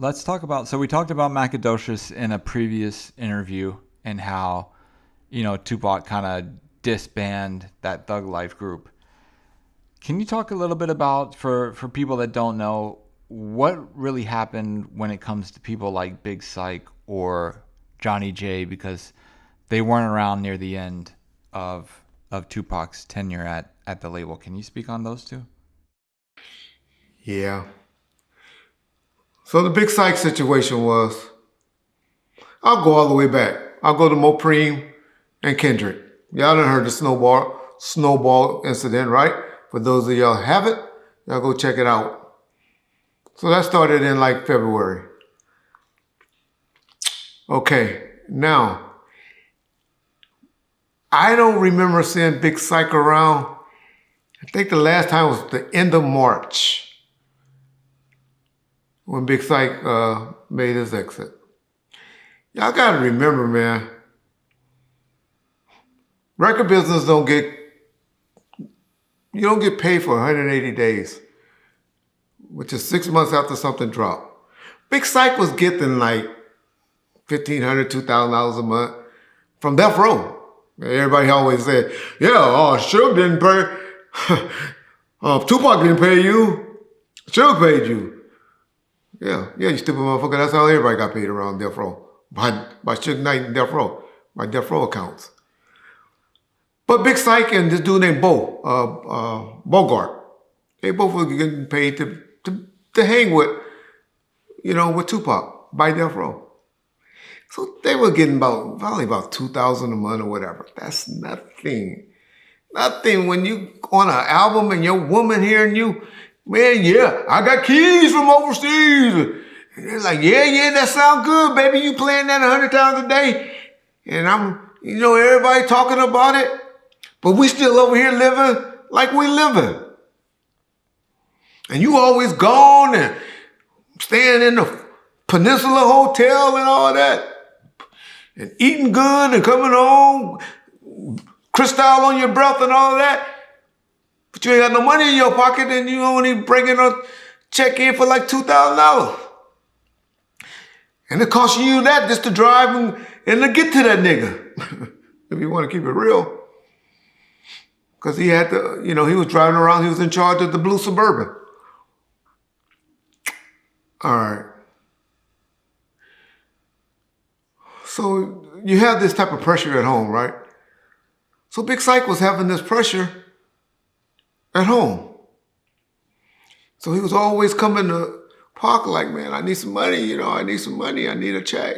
let's talk about. So we talked about Macadocious in a previous interview and how, Tupac kind of disbanded that Thug Life group. Can you talk a little bit about, for people that don't know, what really happened when it comes to people like Big Syke or Johnny J, because they weren't around near the end of Tupac's tenure at the label. Can you speak on those two? Yeah. So the Big Syke situation was, I'll go all the way back. I'll go to Mopreme and Kendrick. Y'all done heard the snowball incident, right? For those of y'all who haven't, y'all go check it out. So that started in like February. Okay, now, I don't remember seeing Big Syke around. I think the last time was the end of March when Big Syke made his exit. Y'all gotta remember, man, record business you don't get paid for 180 days, which is 6 months after something dropped. Big Syke was getting like $1,500, $2,000 a month from Death Row. Everybody always said, yeah, Suge didn't pay, Tupac didn't pay you, Suge paid you. Yeah, you stupid motherfucker. That's how everybody got paid around Death Row. By Suge Knight and Death Row, by Death Row accounts. But Big Syke and this dude named Bogart, they both were getting paid to hang with, with Tupac by Death Row. So they were getting probably about $2,000 a month or whatever. That's nothing. Nothing when you on an album and your woman hearing you, man, yeah, I got keys from overseas. And they're like, yeah, that sound good, baby. You playing that 100 times a day. And everybody talking about it. But we still over here living like we living. And you always gone and staying in the Peninsula Hotel and all that. And eating good and coming home, crystal on your breath and all that. But you ain't got no money in your pocket and you only bringing a check in for like $2,000. And it costing you that just to drive and to get to that nigga. If you want to keep it real. Because he had to, he was driving around, he was in charge of the blue Suburban. All right. So you have this type of pressure at home, right? So Big Syke was having this pressure at home. So he was always coming to Park like, man, I need some money, I need some money, I need a check.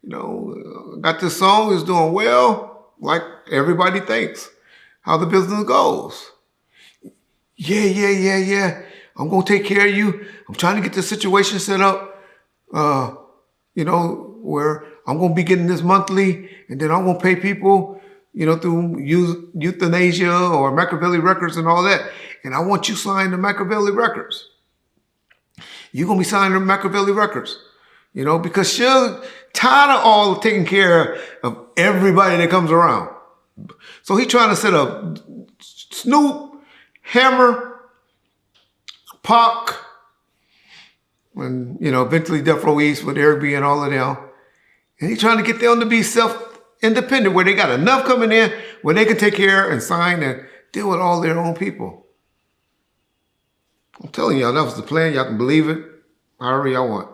Got this song, it's doing well, like everybody thinks, how the business goes. Yeah. I'm gonna take care of you. I'm trying to get the situation set up, where I'm gonna be getting this monthly, and then I'm gonna pay people, through euthanasia or Machiavelli Records and all that. And I want you signed to Machiavelli Records. You're gonna be signed to Machiavelli Records, because Suge tired of all taking care of everybody that comes around. So he trying to set up Snoop, Hammer, Pac, and eventually Death Row East with Eric B and all of them. And he trying to get them to be self-independent, where they got enough coming in where they can take care and sign and deal with all their own people. I'm telling y'all, that was the plan. Y'all can believe it however y'all want.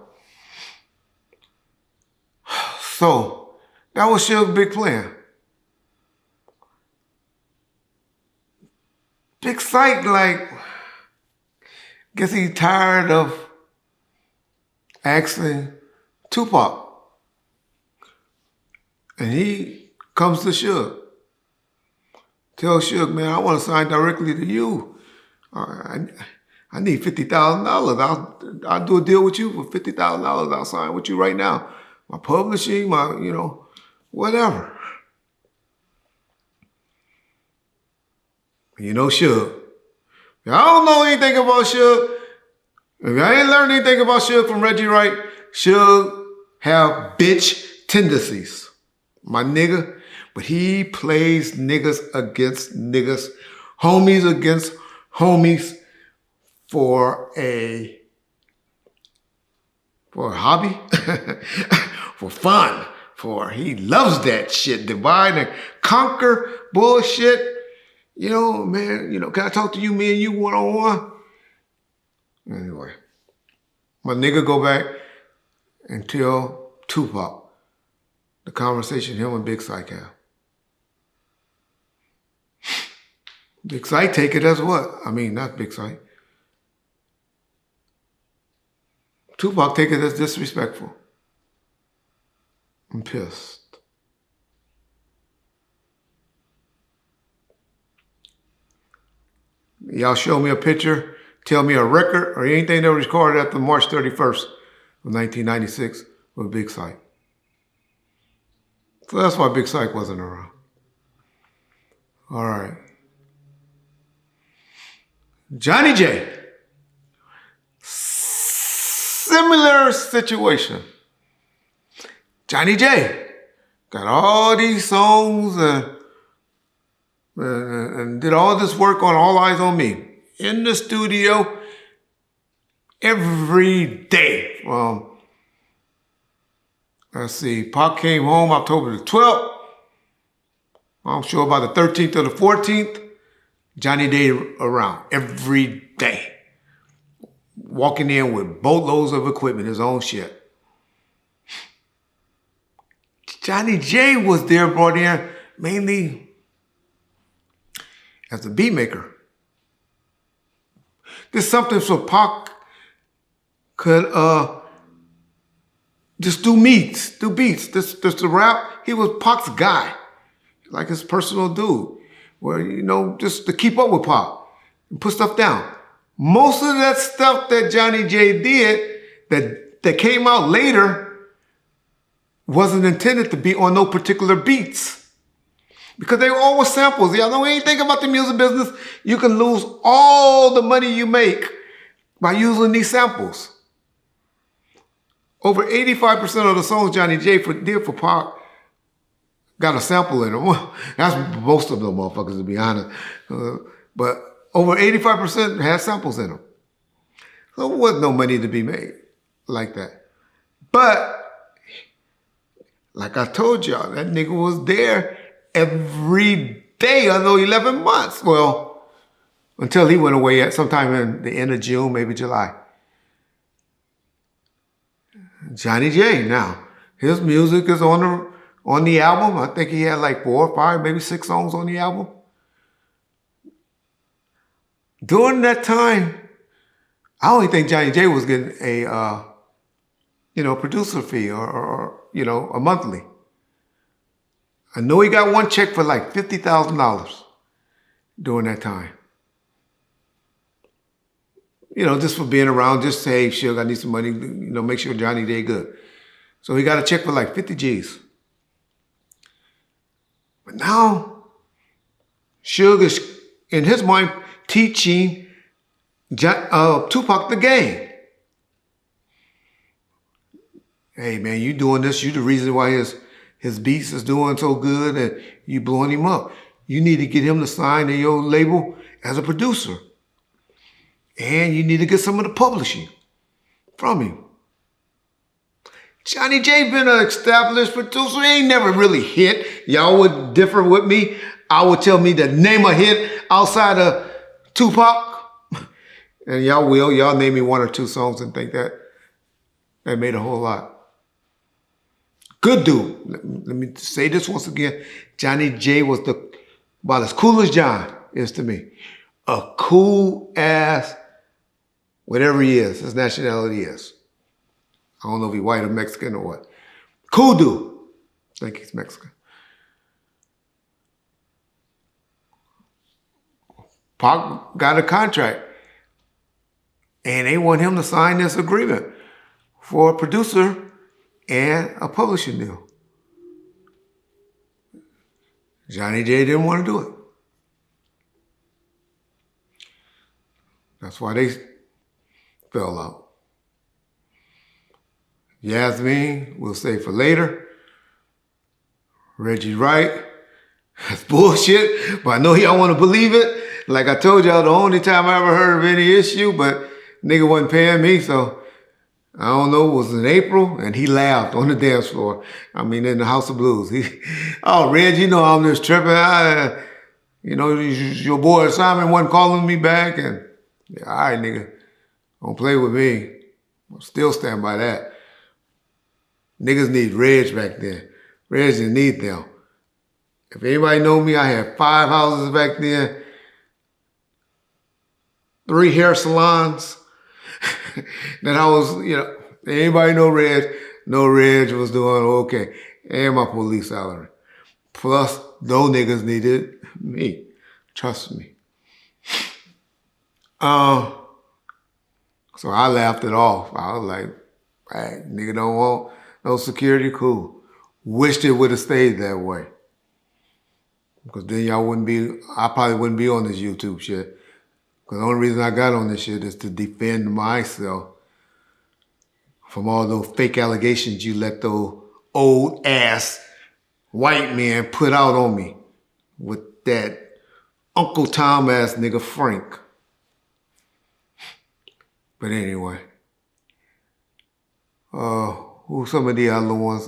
So that was Suge's big plan. Big Syke, guess he's tired of asking Tupac. And he comes to Suge. Tells Suge, man, I want to sign directly to you. I need $50,000. I'll do a deal with you for $50,000. I'll sign with you right now. My publishing, whatever. Suge. If I don't know anything about Suge, if I ain't learned anything about Suge from Reggie Wright, Suge have bitch tendencies, my nigga. But he plays niggas against niggas, homies against homies for a for a hobby, for fun, he loves that shit, divide and conquer bullshit. You know, man, can I talk to you, me and you one-on-one? Anyway, my nigga go back and tell Tupac the conversation him and Big Syke have. Big Syke take it as what? I mean, not Big Syke. Tupac take it as disrespectful. I'm pissed. Y'all show me a picture, tell me a record or anything that was recorded after March 31st of 1996 with Big Syke. So that's why Big Syke wasn't around. All right. Johnny J. Similar situation. Johnny J. got all these songs and did all this work on All Eyes on Me in the studio every day. Let's see, Pac came home October the 12th. I'm sure by the 13th or the 14th, Johnny J around every day. Walking in with boatloads of equipment, his own shit. Johnny J was there, brought in mainly as a beat maker. There's something so Pac could just do beats. This the rap, he was Pac's guy. Like his personal dude. Where, just to keep up with Pac and put stuff down. Most of that stuff that Johnny J did that came out later wasn't intended to be on no particular beats. Because they were always samples. Y'all know anything about the music business, you can lose all the money you make by using these samples. Over 85% of the songs Johnny J did for Pac got a sample in them. Well, that's most of them motherfuckers, to be honest. But over 85% had samples in them. So there wasn't no money to be made like that. But, like I told y'all, that nigga was there every day of those 11 months. Well, until he went away at sometime in the end of June, maybe July. Johnny J, now, his music is on the album. I think he had like 4 or 5, maybe 6 songs on the album. During that time, I only think Johnny J was getting a, producer fee or a monthly. I know he got one check for like $50,000 during that time. Just for being around, just say, hey, Suge, I need some money, make sure Johnny J good. So he got a check for like 50 G's. But now, Suge is, in his mind, teaching Tupac the game. Hey, man, you doing this. You the reason why his beats is doing so good and you blowing him up. You need to get him to sign to your label as a producer. And you need to get some of the publishing from him. Johnny J been an established producer. He ain't never really hit. Y'all would differ with me. I would tell me the name a hit outside of Tupac. And y'all will. Y'all name me 1 or 2 songs and think that made a whole lot. Good dude. Let me say this once again. Johnny J was about as cool as John is to me. A cool ass, whatever he is, his nationality is. I don't know if he's white or Mexican or what. Cool dude. I think he's Mexican. Pac got a contract. And they want him to sign this agreement for a producer and a publishing deal. Johnny J didn't want to do it. That's why they fell out. Yasmin, we'll say for later. Reggie Wright, that's bullshit, but I know y'all want to believe it. Like I told y'all, the only time I ever heard of any issue, but nigga wasn't paying me, so I don't know, it was in April, and he laughed on the dance floor. I mean, in the House of Blues. Oh, Reg, you know I'm just tripping. Your boy Simon wasn't calling me back, and yeah, all right, nigga, don't play with me. I'll still stand by that. Niggas need Reg back then. Reg didn't need them. If anybody know me, I had 5 houses back then, 3 hair salons. Then I was, anybody know Reg? No, Reg was doing okay. And my police salary. Plus, those niggas needed me. Trust me. So I laughed it off. I was like, hey, nigga don't want no security, cool. Wished it would have stayed that way. Because then I probably wouldn't be on this YouTube shit. Because the only reason I got on this shit is to defend myself from all those fake allegations you let those old ass white men put out on me with that Uncle Tom ass nigga Frank. But anyway, who some of the other ones?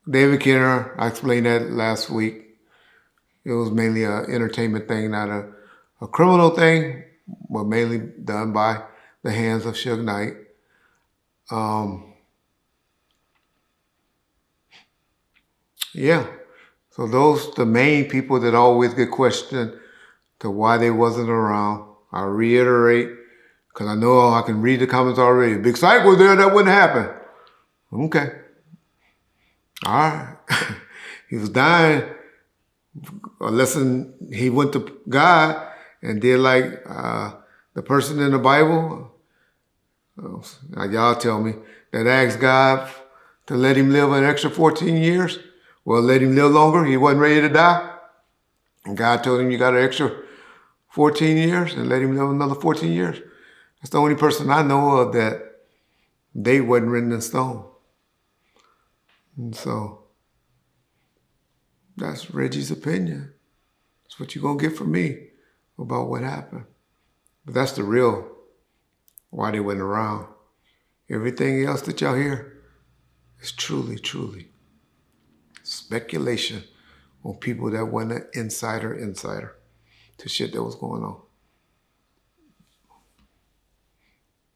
David Kenner, I explained that last week. It was mainly an entertainment thing, not a criminal thing, but mainly done by the hands of Suge Knight. Yeah. So those the main people that always get questioned to why they wasn't around. I reiterate, because I know I can read the comments already. Big Syke was there, that wouldn't happen. Okay. All right. He was dying. Unless he went to God and did like the person in the Bible, y'all tell me, that asked God to let him live an extra 14 years. Well, let him live longer. He wasn't ready to die. And God told him, you got an extra 14 years, and let him live another 14 years. That's the only person I know of that date wasn't written in stone. And so that's Reggie's opinion. That's what you're going to get from me about what happened. But that's the real why they went around. Everything else that y'all hear is truly, truly speculation on people that went an insider to shit that was going on.